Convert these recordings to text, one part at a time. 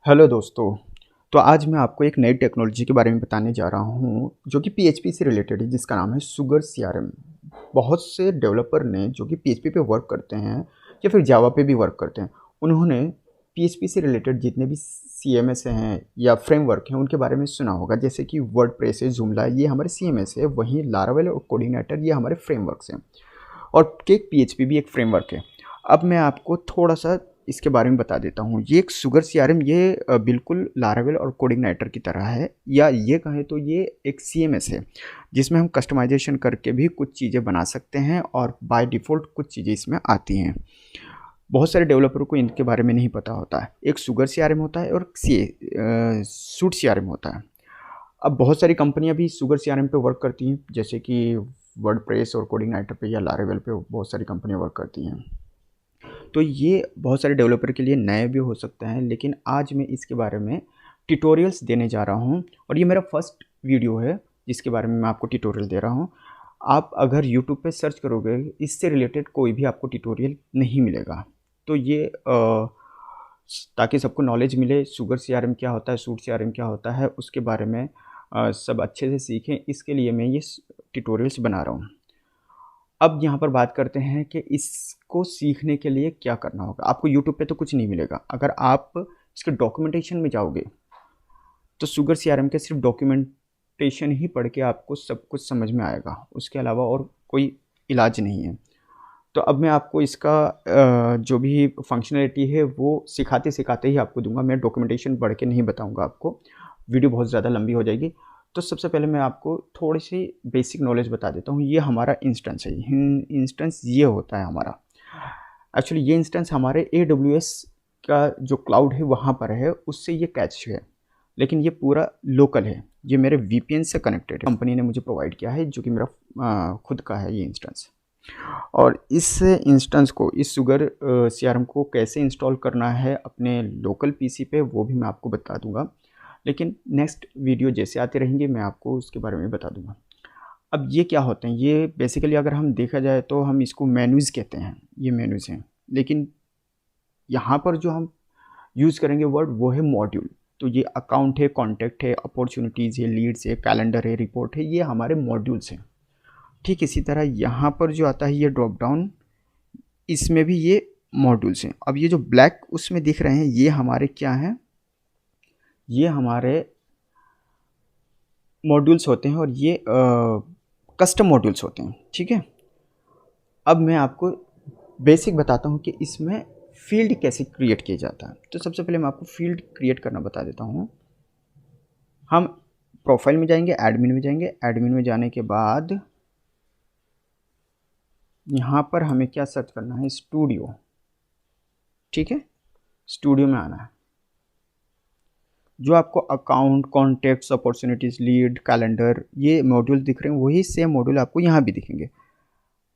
Hello दोस्तों। तो आज मैं आपको एक नई टेक्नोलॉजी के बारे में बताने जा रहा हूँ जो कि पीएचपी से रिलेटेड है, जिसका नाम है सुगर सीआरएम। बहुत से डेवलपर ने जो कि पीएचपी पे वर्क करते हैं या फिर जावा पे भी वर्क करते हैं, उन्होंने पीएचपी से रिलेटेड जितने भी सीएमएस हैं या फ्रेमवर्क हैं उनके बारे में सुना होगा। जैसे कि वर्डप्रेस है, जुमला, ये हमारे सीएमएस है। वहीं लारावेल और कोऑर्डिनेटर ये हमारे फ्रेमवर्क्स हैं, और केक पीएचपी भी एक फ्रेमवर्क है। अब मैं आपको थोड़ा सा इसके बारे में बता देता हूँ। ये एक सुगर सीआरएम, ये बिल्कुल लारावेल और कोडिंगनाइटर की तरह है, या ये कहें तो ये एक सीएमएस है जिसमें हम कस्टमाइजेशन करके भी कुछ चीज़ें बना सकते हैं, और बाय डिफ़ॉल्ट कुछ चीज़ें इसमें आती हैं। बहुत सारे डेवलपरों को इनके बारे में नहीं पता होता है। एक सुगर सीआरएम होता है और सूट सीआरएम होता है। अब बहुत सारी कंपनियां भी शुगर सीआरएम पे वर्क करती हैं, जैसे कि वर्डप्रेस और कोडिंगनाइटर पे या लारावेल पे बहुत सारी कंपनियां वर्क करती हैं। तो ये बहुत सारे डेवलपर के लिए नए भी हो सकते हैं, लेकिन आज मैं इसके बारे में ट्यूटोरियल्स देने जा रहा हूँ, और ये मेरा फर्स्ट वीडियो है जिसके बारे में मैं आपको ट्यूटोरियल दे रहा हूँ। आप अगर यूट्यूब पे सर्च करोगे इससे रिलेटेड कोई भी आपको ट्यूटोरियल नहीं मिलेगा। तो ये ताकि सबको नॉलेज मिले, शुगर सीआरएम क्या होता है, सूट सीआरएम क्या होता है, उसके बारे में सब अच्छे से सीखें, इसके लिए मैं ये ट्यूटोरियल्स बना रहा हूँ। अब यहाँ पर बात करते हैं कि इसको सीखने के लिए क्या करना होगा। आपको यूट्यूब पे तो कुछ नहीं मिलेगा। अगर आप इसके डॉक्यूमेंटेशन में जाओगे तो शुगर सीआरएम के सिर्फ डॉक्यूमेंटेशन ही पढ़ के आपको सब कुछ समझ में आएगा, उसके अलावा और कोई इलाज नहीं है। तो अब मैं आपको इसका जो भी फंक्शनैलिटी है वो सिखाते सिखाते ही आपको दूंगा। मैं डॉक्यूमेंटेशन पढ़ के नहीं बताऊंगा आपको, वीडियो बहुत ज़्यादा लंबी हो जाएगी। तो सबसे पहले मैं आपको थोड़ी सी बेसिक नॉलेज बता देता हूँ। ये हमारा इंस्टेंस है। इंस्टेंस ये होता है हमारा, एक्चुअली ये इंस्टेंस हमारे AWS का जो क्लाउड है वहाँ पर है, उससे ये कैच है, लेकिन ये पूरा लोकल है। ये मेरे VPN से कनेक्टेड है, कंपनी ने मुझे प्रोवाइड किया है, जो कि मेरा खुद का है ये इंस्टेंस। और इस इंस्टेंस को, इस शुगर सीआरएम को कैसे इंस्टॉल करना है अपने लोकल पीसी पे, वो भी मैं आपको बता दूंगा। लेकिन नेक्स्ट वीडियो जैसे आते रहेंगे मैं आपको उसके बारे में बता दूंगा। अब ये क्या होते हैं, ये बेसिकली अगर हम देखा जाए तो हम इसको मेन्यूज़ कहते हैं। ये मेन्यूज़ हैं, लेकिन यहाँ पर जो हम यूज़ करेंगे वर्ड वो है मॉड्यूल। तो ये अकाउंट है, कॉन्टैक्ट है, अपॉर्चुनिटीज़ है, लीड्स है, कैलेंडर है, रिपोर्ट है, ये हमारे मॉड्यूल्स हैं। ठीक इसी तरह यहाँ पर जो आता है ये ड्रॉप डाउन, इसमें भी ये मॉड्यूल्स हैं। अब ये जो ब्लैक उसमें दिख रहे हैं ये हमारे क्या हैं, ये हमारे मॉड्यूल्स होते हैं, और ये कस्टम मॉड्यूल्स होते हैं। ठीक है, अब मैं आपको बेसिक बताता हूँ कि इसमें फील्ड कैसे क्रिएट किया जाता है। तो सबसे पहले मैं आपको फील्ड क्रिएट करना बता देता हूँ। हम प्रोफाइल में जाएंगे, एडमिन में जाएंगे। एडमिन में जाने के बाद यहाँ पर हमें क्या सर्च करना है, स्टूडियो। ठीक है, स्टूडियो में आना है। जो आपको account, contacts, opportunities, lead, calendar, ये मॉड्यूल दिख रहे हैं, वही सेम मॉड्यूल आपको यहाँ भी दिखेंगे।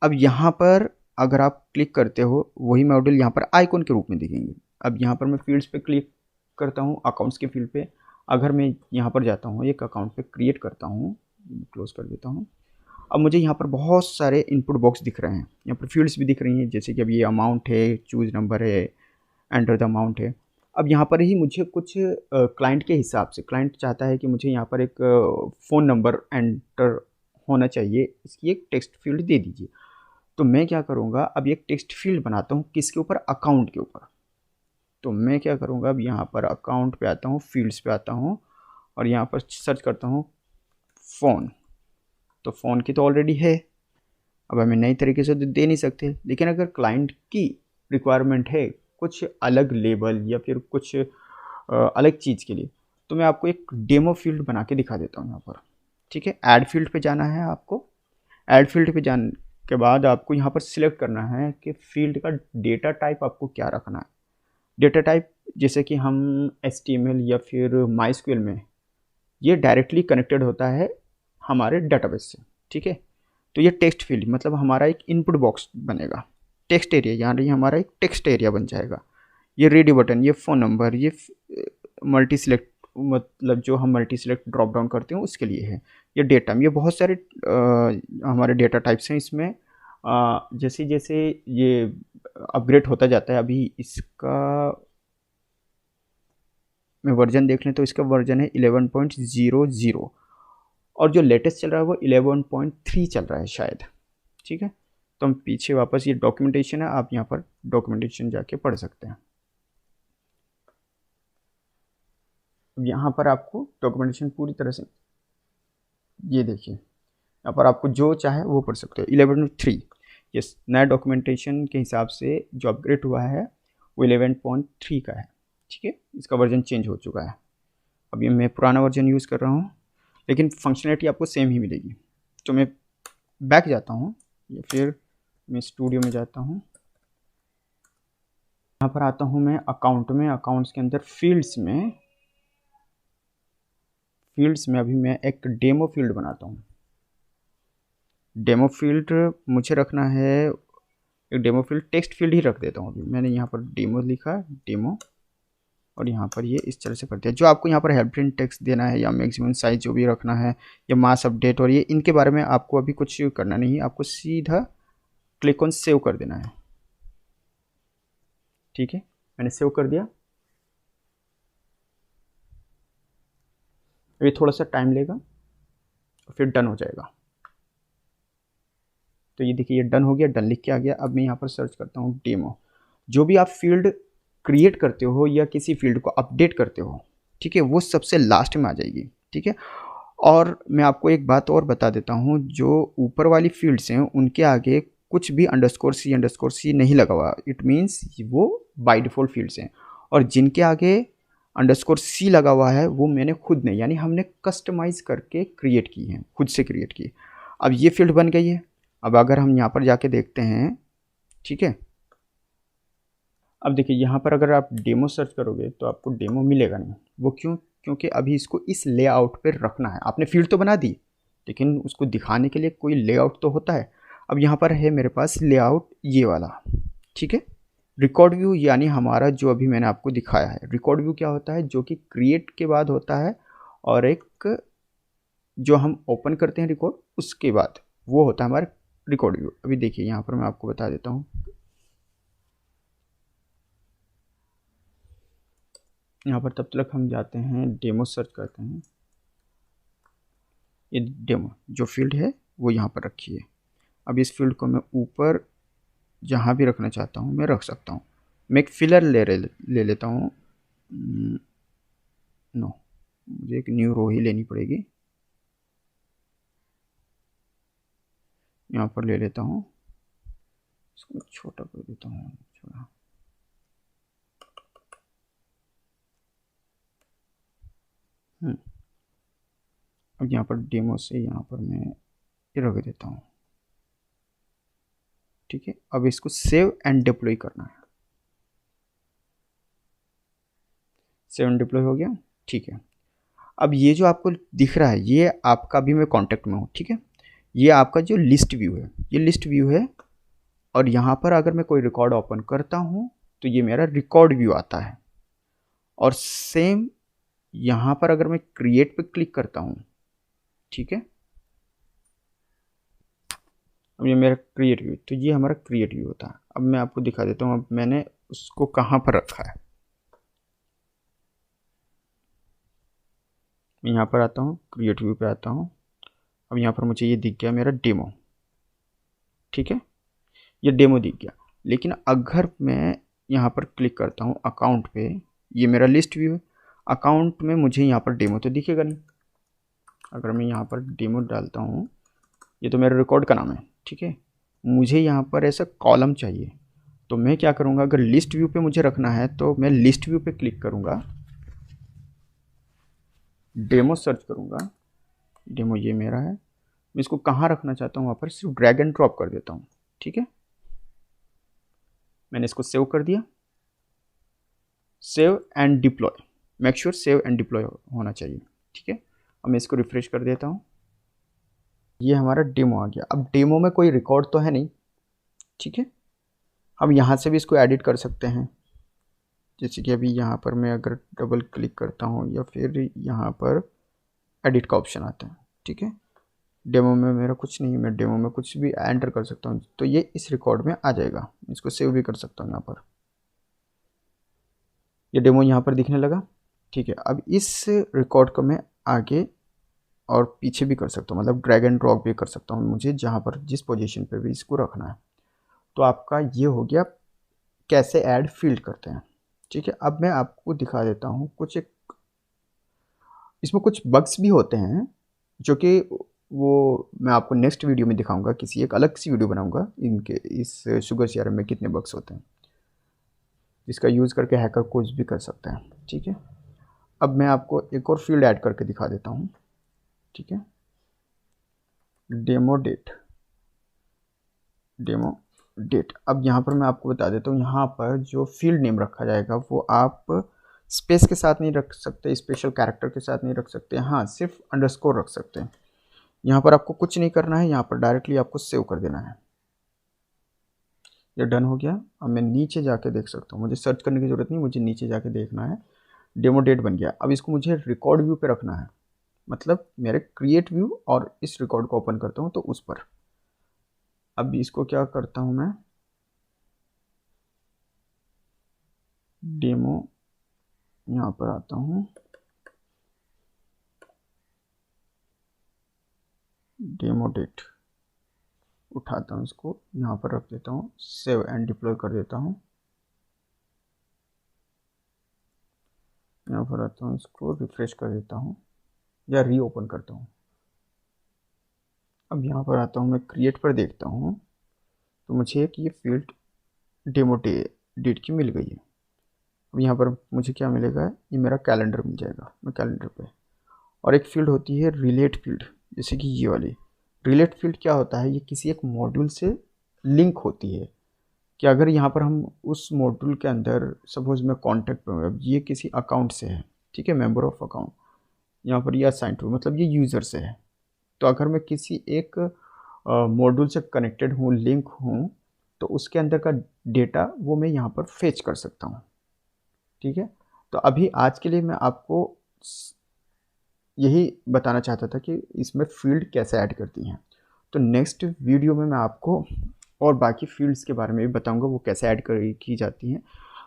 अब यहाँ पर अगर आप क्लिक करते हो, वही मॉड्यूल यहाँ पर आइकॉन के रूप में दिखेंगे। अब यहाँ पर मैं फील्ड्स पे क्लिक करता हूँ, अकाउंट्स के फील्ड पे। अगर मैं यहाँ पर जाता हूँ, एक अकाउंट पे क्रिएट करता हूँ, क्लोज कर देता हूँ। अब मुझे यहाँ पर बहुत सारे इनपुट बॉक्स दिख रहे हैं, यहाँ पर फील्ड्स भी दिख रही हैं, जैसे कि अब ये अमाउंट है, चूज नंबर है, एंटर द अमाउंट है। अब यहाँ पर ही मुझे कुछ क्लाइंट के हिसाब से, क्लाइंट चाहता है कि मुझे यहाँ पर एक फ़ोन नंबर एंटर होना चाहिए, इसकी एक टेक्स्ट फील्ड दे दीजिए। तो मैं क्या करूँगा, अब एक टेक्स्ट फील्ड बनाता हूँ, किसके ऊपर, अकाउंट के ऊपर। तो मैं क्या करूँगा, अब यहाँ पर अकाउंट पे आता हूँ, फील्ड्स पे आता हूँ, और यहाँ पर सर्च करता हूँ फ़ोन। तो फ़ोन की तो ऑलरेडी है, अब हमें नई तरीके से तो दे नहीं सकते। लेकिन अगर क्लाइंट की रिक्वायरमेंट है कुछ अलग लेबल या फिर कुछ अलग चीज़ के लिए, तो मैं आपको एक डेमो फील्ड बना के दिखा देता हूँ यहाँ पर। ठीक है, ऐड फील्ड पे जाना है आपको। ऐड फील्ड पे जाने के बाद आपको यहाँ पर सिलेक्ट करना है कि फील्ड का डेटा टाइप आपको क्या रखना है। डेटा टाइप जैसे कि हम HTML या फिर MySQL में, ये डायरेक्टली कनेक्टेड होता है हमारे डेटाबेस से। ठीक है, तो ये टेक्स्ट फील्ड मतलब हमारा एक इनपुट बॉक्स बनेगा, टेक्स्ट एरिया, यहाँ ये हमारा एक टेक्स्ट एरिया बन जाएगा। ये रेडियो बटन, ये फ़ोन नंबर, ये मल्टी सिलेक्ट, मतलब जो हम मल्टी सिलेक्ट ड्रॉप डाउन करते हैं उसके लिए है। ये डेटा, ये बहुत सारे हमारे डेटा टाइप्स हैं इसमें। जैसे जैसे ये अपग्रेड होता जाता है, अभी इसका में वर्जन देख लें तो इसका वर्जन है 11.00 और जो लेटेस्ट चल रहा है वो 11.3 चल रहा है शायद। ठीक है, तो हम पीछे वापस, ये डॉक्यूमेंटेशन है, आप यहाँ पर डॉक्यूमेंटेशन जाके पढ़ सकते हैं। अब यहाँ पर आपको डॉक्यूमेंटेशन पूरी तरह से, ये देखिए यहाँ पर आपको जो चाहे वो पढ़ सकते हो। 11.3 ये नया डॉक्यूमेंटेशन के हिसाब से जो अपग्रेड हुआ है वो 11.3 का है। ठीक है, इसका वर्जन चेंज हो चुका है। अभी मैं पुराना वर्जन यूज़ कर रहा हूँ, लेकिन फंक्शनलिटी आपको सेम ही मिलेगी। तो मैं बैक जाता हूँ या फिर मैं स्टूडियो में जाता हूँ, यहाँ पर आता हूँ मैं अकाउंट में, अकाउंट्स के अंदर फील्ड्स में अभी मैं एक डेमो फील्ड बनाता हूँ। डेमो फील्ड मुझे रखना है, एक डेमो फील्ड टेक्स्ट फील्ड ही रख देता हूँ। अभी मैंने यहाँ पर डेमो लिखा, डेमो, और यहाँ पर ये इस तरह से कर दिया। जो आपको यहाँ पर हेल्प प्रिंट टेक्स्ट देना है या मैक्सिमम साइज जो भी रखना है या मास अपडेट और ये, इनके बारे में आपको अभी कुछ करना नहीं है, आपको सीधा क्लिक ऑन सेव कर देना है। ठीक है, मैंने सेव कर दिया। ये थोड़ा सा टाइम लेगा फिर डन हो जाएगा। तो ये देखिए ये डन हो गया, डन लिख के आ गया। अब मैं यहाँ पर सर्च करता हूँ डेमो। जो भी आप फील्ड क्रिएट करते हो या किसी फील्ड को अपडेट करते हो, ठीक है, वो सबसे लास्ट में आ जाएगी। ठीक है, और मैं आपको एक बात और बता देता हूँ, जो ऊपर वाली फील्ड्स हैं उनके आगे कुछ भी _C नहीं लगा हुआ, इट मीन्स वो बाय डिफ़ॉल्ट फील्ड्स हैं। और जिनके आगे _C लगा हुआ है वो मैंने खुद ने, यानी हमने कस्टमाइज़ करके क्रिएट की हैं, खुद से क्रिएट की। अब ये फील्ड बन गई है। अब अगर हम यहाँ पर जाके देखते हैं, ठीक है, अब देखिए यहाँ पर अगर आप डेमो सर्च करोगे तो आपको डेमो मिलेगा नहीं। वो क्यों? क्योंकि अभी इसको इस लेआउट पर रखना है। आपने फील्ड तो बना दी, लेकिन उसको दिखाने के लिए कोई लेआउट तो होता है। अब यहाँ पर है मेरे पास लेआउट ये वाला, ठीक है, रिकॉर्ड व्यू, यानी हमारा जो अभी मैंने आपको दिखाया है। रिकॉर्ड व्यू क्या होता है? जो कि क्रिएट के बाद होता है, और एक जो हम ओपन करते हैं रिकॉर्ड उसके बाद, वो होता है हमारा रिकॉर्ड व्यू। अभी देखिए यहाँ पर मैं आपको बता देता हूँ। यहाँ पर तब तक हम जाते हैं डेमो सर्च करते हैं। ये डेमो जो फील्ड है वो यहाँ पर रखी है। अब इस फील्ड को मैं ऊपर जहाँ भी रखना चाहता हूँ मैं रख सकता हूँ। मैं एक फिलर ले लेता हूँ। नो, मुझे एक न्यू रो ही लेनी पड़ेगी। यहाँ पर ले लेता हूँ, इसको छोटा कर देता हूँ थोड़ा। अब यहाँ पर डेमो से यहाँ पर मैं ये रख देता हूँ। ठीक है, अब इसको सेव एंड डिप्लॉय करना है। सेव एंड डिप्लॉय हो गया। ठीक है, अब ये जो आपको दिख रहा है ये आपका, भी मैं कॉन्टेक्ट में हूँ। ठीक है, ये आपका जो लिस्ट व्यू है, ये लिस्ट व्यू है। और यहाँ पर अगर मैं कोई रिकॉर्ड ओपन करता हूँ तो ये मेरा रिकॉर्ड व्यू आता है। और सेम यहाँ पर अगर मैं क्रिएट पे क्लिक करता हूँ, ठीक है, अब ये मेरा क्रिएट व्यू, तो ये हमारा क्रिएट व्यू होता है। अब मैं आपको दिखा देता हूँ अब मैंने उसको कहाँ पर रखा है। मैं यहाँ पर आता हूँ, क्रिएट व्यू पे आता हूँ। अब यहाँ पर मुझे ये दिख गया मेरा डेमो। ठीक है, ये डेमो दिख गया। लेकिन अगर मैं यहाँ पर क्लिक करता हूँ अकाउंट पे, ये मेरा लिस्ट व्यू है। अकाउंट में मुझे यहाँ पर डेमो तो दिखेगा नहीं। अगर मैं यहाँ पर डेमो डालता हूँ, ये तो मेरे रिकॉर्ड का नाम है। ठीक है, मुझे यहाँ पर ऐसा कॉलम चाहिए, तो मैं क्या करूँगा, अगर लिस्ट व्यू पे मुझे रखना है तो मैं लिस्ट व्यू पे क्लिक करूँगा, डेमो सर्च करूँगा, डेमो ये मेरा है। मैं इसको कहाँ रखना चाहता हूँ वहाँ पर सिर्फ ड्रैग एंड ड्रॉप कर देता हूँ। ठीक है, मैंने इसको सेव कर दिया। Save and deploy, make sure save and deploy होना चाहिए। ठीक है, अब मैं इसको रिफ्रेश कर देता हूँ। ये हमारा डेमो आ गया। अब डेमो में कोई रिकॉर्ड तो है नहीं। ठीक है, हम यहाँ से भी इसको एडिट कर सकते हैं। जैसे कि अभी यहाँ पर मैं अगर डबल क्लिक करता हूँ या फिर यहाँ पर एडिट का ऑप्शन आता है। ठीक है, डेमो में मेरा कुछ नहीं है, मैं डेमो में कुछ भी एंटर कर सकता हूँ, तो ये इस रिकॉर्ड में आ जाएगा। इसको सेव भी कर सकता हूँ। यहाँ पर ये डेमो यहाँ पर दिखने लगा। ठीक है, अब इस रिकॉर्ड को मैं आगे और पीछे भी कर सकता हूँ, मतलब ड्रैग एंड ड्रॉप भी कर सकता हूँ, मुझे जहाँ पर जिस पोजीशन पे भी इसको रखना है। तो आपका ये हो गया कैसे ऐड फील्ड करते हैं। ठीक है, अब मैं आपको दिखा देता हूँ कुछ एक, इसमें कुछ बग्स भी होते हैं जो कि वो मैं आपको नेक्स्ट वीडियो में दिखाऊंगा, किसी एक अलग सी वीडियो बनाऊंगा इनके, इस शुगर सीआरएम में कितने बग्स होते हैं, जिसका यूज़ करके हैकर कुछ भी कर सकता है। ठीक है, अब मैं आपको एक और फील्ड ऐड करके दिखा देता हूँ। ठीक है, डेमो डेट। अब यहाँ पर मैं आपको बता देता हूँ, यहाँ पर जो फील्ड नेम रखा जाएगा वो आप स्पेस के साथ नहीं रख सकते, स्पेशल कैरेक्टर के साथ नहीं रख सकते, हाँ सिर्फ अंडरस्कोर रख सकते हैं। यहाँ पर आपको कुछ नहीं करना है, यहाँ पर डायरेक्टली आपको सेव कर देना है। ये डन हो गया। अब मैं नीचे जाके देख सकता हूँ, मुझे सर्च करने की ज़रूरत नहीं, मुझे नीचे जाके देखना है। डेमो डेट बन गया। अब इसको मुझे रिकॉर्ड व्यू पे रखना है, मतलब मेरे क्रिएट व्यू और इस रिकॉर्ड को ओपन करता हूँ तो उस पर। अब इसको क्या करता हूँ मैं, डेमो, यहाँ पर आता हूँ, डेमो डेट उठाता हूँ, इसको यहाँ पर रख देता हूँ, सेव एंड डिप्लॉय कर देता हूँ। यहाँ पर आता हूँ, इसको रिफ्रेश कर देता हूँ या रीओपन करता हूँ। अब यहाँ पर आता हूँ, मैं क्रिएट पर देखता हूँ तो मुझे एक ये फील्ड डेमो डेट की मिल गई है। अब यहाँ पर मुझे क्या मिलेगा, ये मेरा कैलेंडर मिल जाएगा, मैं कैलेंडर पे। और एक फील्ड होती है रिलेट फील्ड, जैसे कि ये वाली रिलेट फील्ड क्या होता है, ये किसी एक मॉड्यूल से लिंक होती है कि अगर यहाँ पर हम उस मॉड्यूल के अंदर सपोज मैं कॉन्टैक्ट पे हूँ, अब ये किसी अकाउंट से है, ठीक है, मेंबर ऑफ अकाउंट, यहाँ पर ये असाइन टू मतलब ये यूज़र से है। तो अगर मैं किसी एक मॉड्यूल से कनेक्टेड हूँ, लिंक हूँ, तो उसके अंदर का डेटा वो मैं यहाँ पर फेच कर सकता हूँ। ठीक है, तो अभी आज के लिए मैं आपको यही बताना चाहता था कि इसमें फील्ड कैसे ऐड करती हैं। तो नेक्स्ट वीडियो में मैं आपको और बाकी फील्ड्स के बारे में भी बताऊंगा, वो कैसे ऐड की जाती हैं।